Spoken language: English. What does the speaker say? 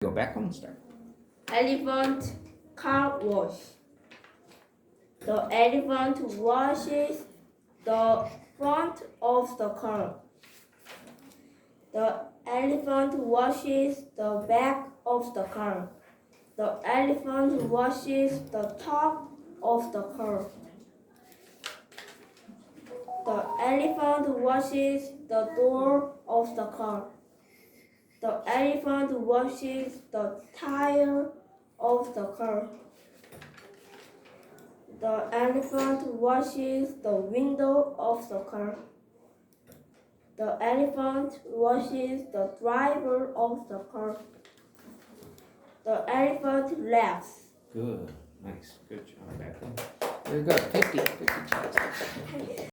Go back on start. Elephant car wash. The elephant washes the front of the car. The elephant washes the back of the car. The elephant washes the top of the car. The elephant washes the door of the car. The elephant washes the tire of the car. The elephant washes the window of the car. The elephant washes the driver of the car. The elephant laughs. Good. Nice. Good job, Beckham. Very good. 50 chances.